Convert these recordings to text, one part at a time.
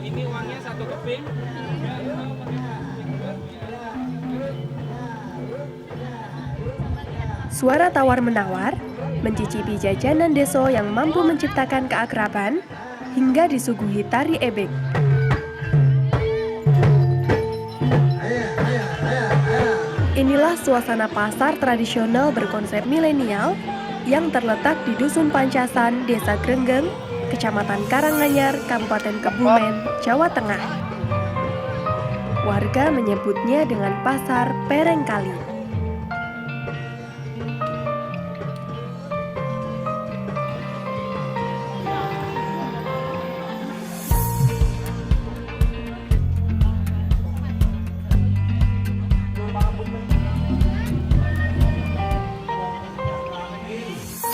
Ini uangnya 1 keping. Suara tawar-menawar, mencicipi jajanan deso yang mampu menciptakan keakraban, hingga disuguhi tari ebek. Inilah suasana pasar tradisional berkonsep milenial yang terletak di Dusun Pancasan, Desa Grenggeng, Kecamatan Karanganyar, Kabupaten Kebumen, Jawa Tengah. Warga menyebutnya dengan Pasar Perengkali.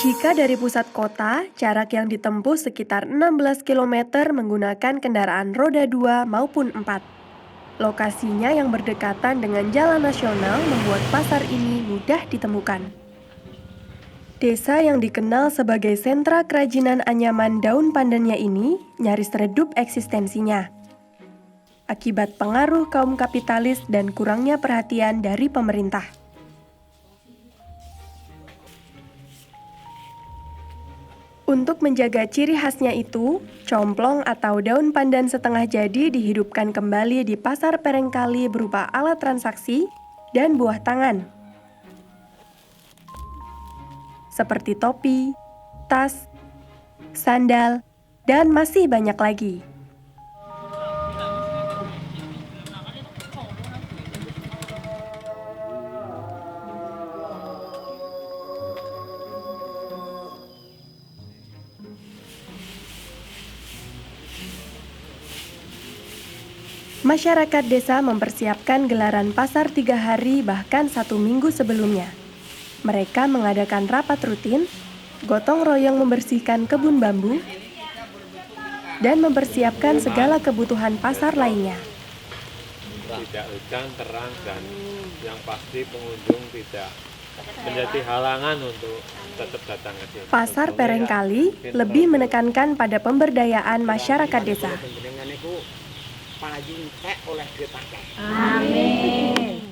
Jika dari pusat kota, jarak yang ditempuh sekitar 16 km menggunakan kendaraan roda 2 maupun 4. Lokasinya yang berdekatan dengan jalan nasional membuat pasar ini mudah ditemukan. Desa yang dikenal sebagai sentra kerajinan anyaman daun pandannya ini nyaris redup eksistensinya. Akibat pengaruh kaum kapitalis dan kurangnya perhatian dari pemerintah. Untuk menjaga ciri khasnya itu, complong atau daun pandan setengah jadi dihidupkan kembali di Pasar Perengkali berupa alat transaksi dan buah tangan. Seperti topi, tas, sandal, dan masih banyak lagi. Masyarakat desa mempersiapkan gelaran pasar 3 hari bahkan 1 minggu sebelumnya. Mereka mengadakan rapat rutin, gotong royong membersihkan kebun bambu, dan mempersiapkan segala kebutuhan pasar lainnya. Tidak hujan, terang, dan yang pasti pengunjung tidak menjadi halangan untuk tetap datang ke sini. Pasar Perengkali lebih menekankan pada pemberdayaan masyarakat desa. Amin.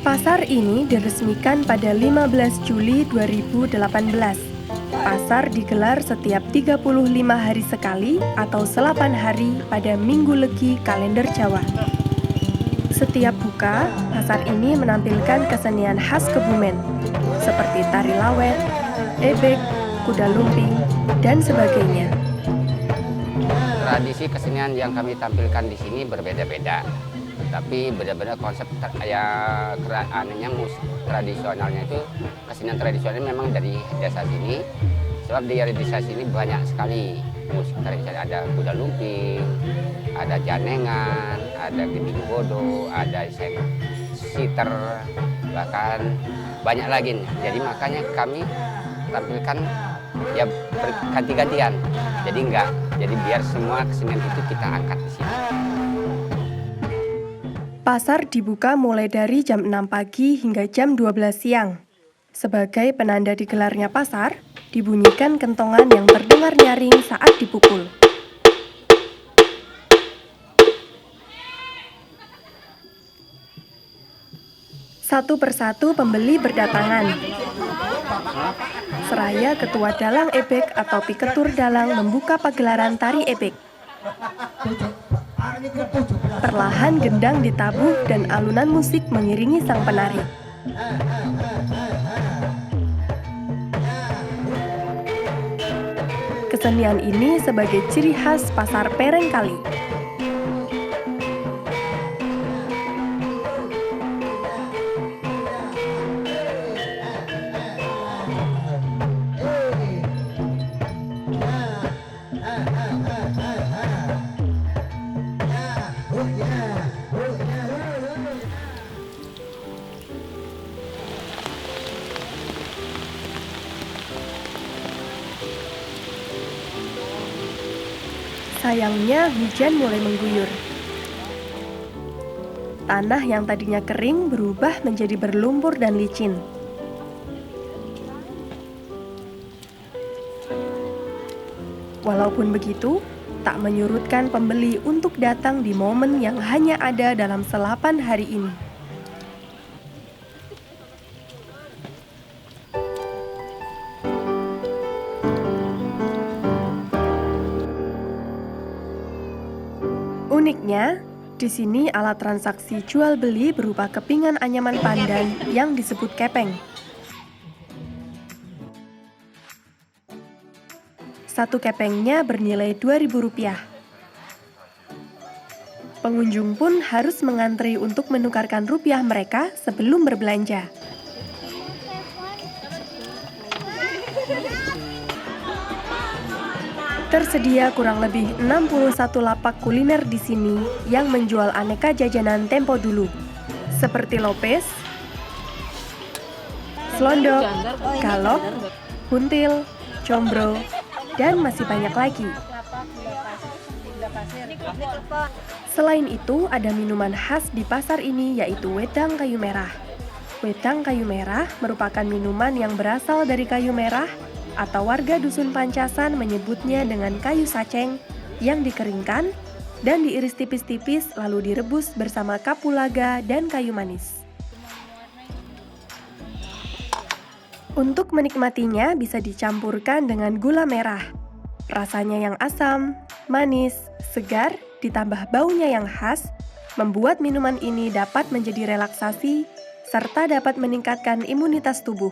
Pasar ini diresmikan pada 15 Juli 2018. Pasar digelar setiap 35 hari sekali atau 8 hari pada Minggu Legi kalender Jawa. Setiap buka, pasar ini menampilkan kesenian khas Kebumen, seperti tari lawet, ebek, kuda lumping, dan sebagainya. Tradisi kesenian yang kami tampilkan di sini berbeda-beda, tapi benar-benar konsep tradisionalnya itu kesenian tradisional memang dari desa sini. Sebab di desa sini banyak sekali musik tradisional, ada kuda lumping, ada janengan, ada gending bodo, ada siter, bahkan banyak lagi. Jadi makanya kami tampilkan ya berganti-gantian. Jadi biar semua kesenian itu kita angkat di sini. Pasar dibuka mulai dari jam 6 pagi hingga jam 12 siang. Sebagai penanda digelarnya pasar, dibunyikan kentongan yang terdengar nyaring saat dipukul. Satu persatu pembeli berdatangan. Seraya Ketua Dalang Ebek atau Piketur Dalang membuka pagelaran tari ebek. Perlahan gendang ditabuh dan alunan musik mengiringi sang penari. Kesenian ini sebagai ciri khas pasar Perengkali. Sayangnya hujan mulai mengguyur. Tanah yang tadinya kering berubah menjadi berlumpur dan licin. Walaupun begitu, tak menyurutkan pembeli untuk datang di momen yang hanya ada dalam 8 hari ini. Uniknya, di sini alat transaksi jual beli berupa kepingan anyaman pandan yang disebut kepeng. Satu kepengnya bernilai Rp2.000. Pengunjung pun harus mengantri untuk menukarkan rupiah mereka sebelum berbelanja. Tersedia kurang lebih 61 lapak kuliner di sini yang menjual aneka jajanan tempo dulu, seperti lopes, selondok, galok, buntil, combro, dan masih banyak lagi. Selain itu, ada minuman khas di pasar ini yaitu wedang kayu merah. Wedang kayu merah merupakan minuman yang berasal dari kayu merah atau warga dusun Pancasan menyebutnya dengan kayu saceng yang dikeringkan dan diiris tipis-tipis lalu direbus bersama kapulaga dan kayu manis. Untuk menikmatinya bisa dicampurkan dengan gula merah. Rasanya yang asam, manis, segar, ditambah baunya yang khas, membuat minuman ini dapat menjadi relaksasi serta dapat meningkatkan imunitas tubuh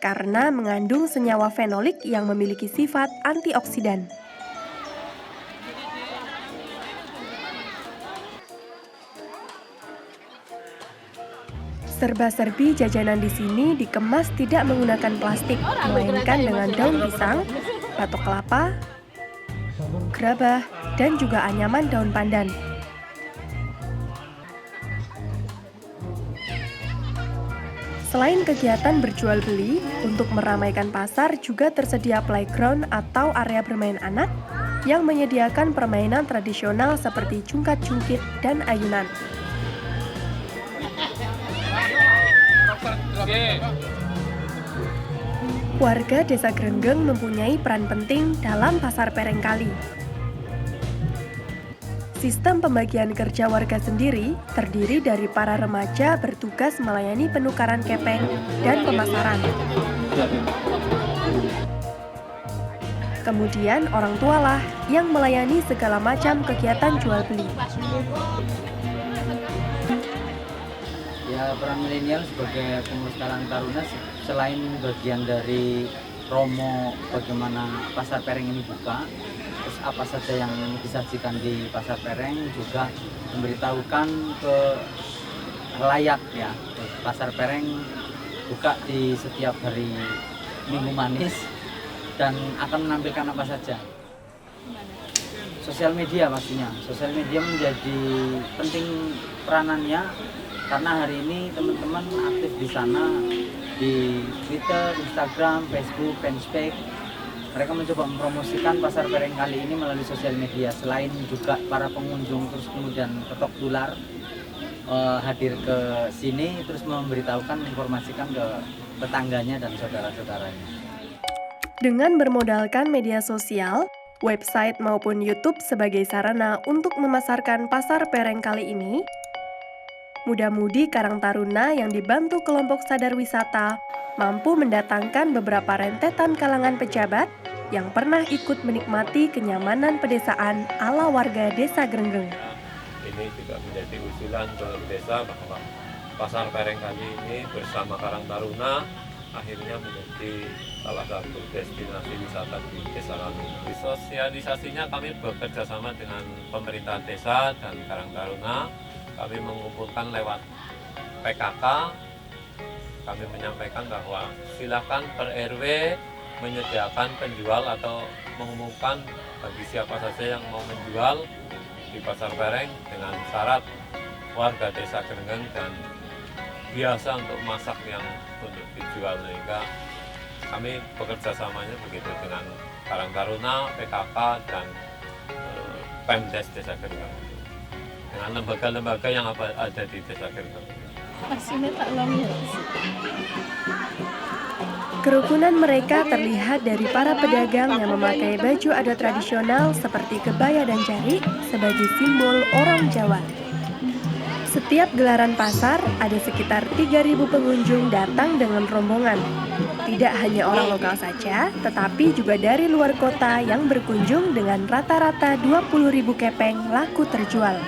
karena mengandung senyawa fenolik yang memiliki sifat antioksidan. Serba-serbi jajanan di sini dikemas tidak menggunakan plastik, melainkan dengan daun pisang, batok kelapa, gerabah, dan juga anyaman daun pandan. Selain kegiatan berjual beli, untuk meramaikan pasar juga tersedia playground atau area bermain anak yang menyediakan permainan tradisional seperti cungkat-cungkit dan ayunan. Warga Desa Grenggeng mempunyai peran penting dalam pasar Perengkali. Sistem pembagian kerja warga sendiri terdiri dari para remaja bertugas melayani penukaran kepeng dan pemasaran. Kemudian orang tualah yang melayani segala macam kegiatan jual beli. Ya, peran milenial sebagai pengurus Karang Taruna selain bagian dari promo bagaimana Pasar Pereng ini buka, terus apa saja yang disajikan di Pasar Pereng, juga memberitahukan ke layak ya, Pasar Pereng buka di setiap hari Minggu Manis dan akan menampilkan apa saja. Sosial media pastinya, sosial media menjadi penting peranannya karena hari ini teman-teman aktif di sana, di Twitter, Instagram, Facebook, Fanspage. Mereka mencoba mempromosikan Pasar Pereng kali ini melalui sosial media. Selain juga para pengunjung terus kemudian ketok tular hadir ke sini, terus memberitahukan, menginformasikan ke tetangganya dan saudara-saudaranya. Dengan bermodalkan media sosial, website maupun YouTube sebagai sarana untuk memasarkan Pasar Pereng kali ini, muda-mudi Karang Taruna yang dibantu kelompok sadar wisata mampu mendatangkan beberapa rentetan kalangan pejabat yang pernah ikut menikmati kenyamanan pedesaan ala warga Desa Grenggeng. Ini juga menjadi usulan ke desa bahwa Pasar Pereng kali ini bersama Karang Taruna akhirnya menjadi salah satu destinasi wisata di desa kami. Di sosialisasinya kami bekerja sama dengan pemerintah desa dan Karang Taruna. Kami mengumpulkan lewat PKK. Kami menyampaikan bahwa silakan per RW menyediakan penjual atau mengumumkan bagi siapa saja yang mau menjual di Pasar Pereng dengan syarat warga desa Grenggeng dan biasa untuk masak yang untuk dijual, sehingga kami bekerja samanya begitu dengan Karang Taruna, PKK dan Pemdes Desa Grenggeng dengan lembaga-lembaga yang ada di Desa Grenggeng. Kerukunan mereka terlihat dari para pedagang yang memakai baju adat tradisional seperti kebaya dan jarik sebagai simbol orang Jawa. Setiap gelaran pasar, ada sekitar 3.000 pengunjung datang dengan rombongan. Tidak hanya orang lokal saja, tetapi juga dari luar kota yang berkunjung dengan rata-rata 20.000 kepeng laku terjual.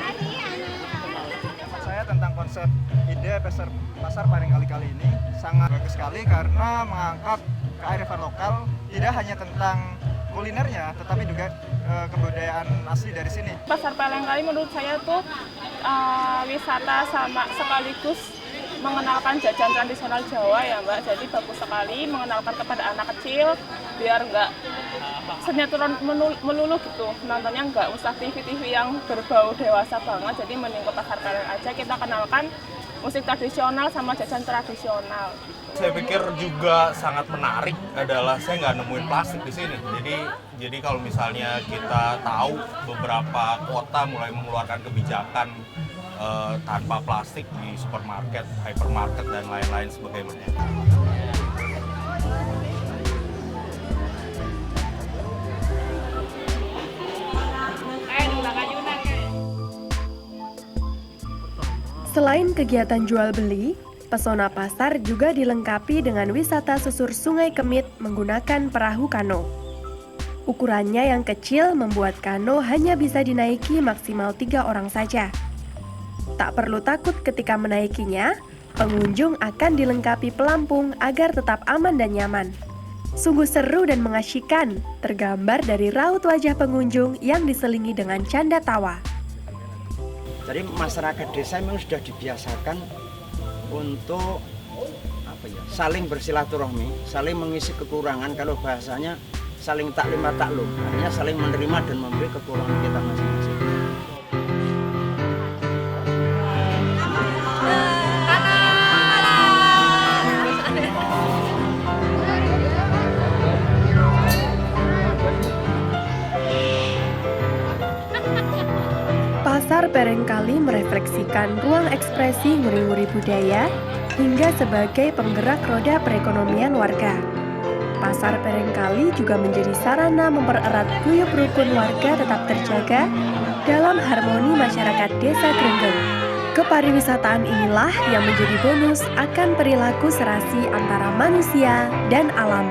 Saya tentang konsep ide Pasar Pereng kali ini sangat bagus sekali karena mengangkat kearifan lokal, tidak hanya tentang kulinernya, tetapi juga kebudayaan asli dari sini. Pasar Pereng kali menurut saya tuh wisata sama sekaligus mengenalkan jajan tradisional Jawa ya Mbak. Jadi bagus sekali mengenalkan kepada anak kecil biar nggak sinetron melulu gitu. Nontonnya nggak usah TV-TV yang berbau dewasa banget. Jadi mending ke Pasar Pereng aja kita kenalkan musik tradisional sama jajan tradisional. Saya pikir juga sangat menarik adalah saya nggak nemuin plastik di sini. Jadi kalau misalnya kita tahu beberapa kota mulai mengeluarkan kebijakan tanpa plastik di supermarket, hypermarket dan lain-lain sebagainya. Selain kegiatan jual beli, pesona pasar juga dilengkapi dengan wisata susur Sungai Kemit menggunakan perahu kano. Ukurannya yang kecil membuat kano hanya bisa dinaiki maksimal 3 orang saja. Tak perlu takut ketika menaikinya, pengunjung akan dilengkapi pelampung agar tetap aman dan nyaman. Sungguh seru dan mengasyikkan, tergambar dari raut wajah pengunjung yang diselingi dengan canda tawa. Jadi masyarakat desa memang sudah dibiasakan untuk saling bersilaturahmi, saling mengisi kekurangan. Kalau bahasanya saling taklim taklum, artinya saling menerima dan memberi kekurangan kita masing-masing. Pasar Pereng kali merefleksikan ruang ekspresi nguri-nguri budaya hingga sebagai penggerak roda perekonomian warga. Pasar Pereng kali juga menjadi sarana mempererat guyup rukun warga tetap terjaga dalam harmoni masyarakat Desa Grenggeng. Kepariwisataan inilah yang menjadi bonus akan perilaku serasi antara manusia dan alam.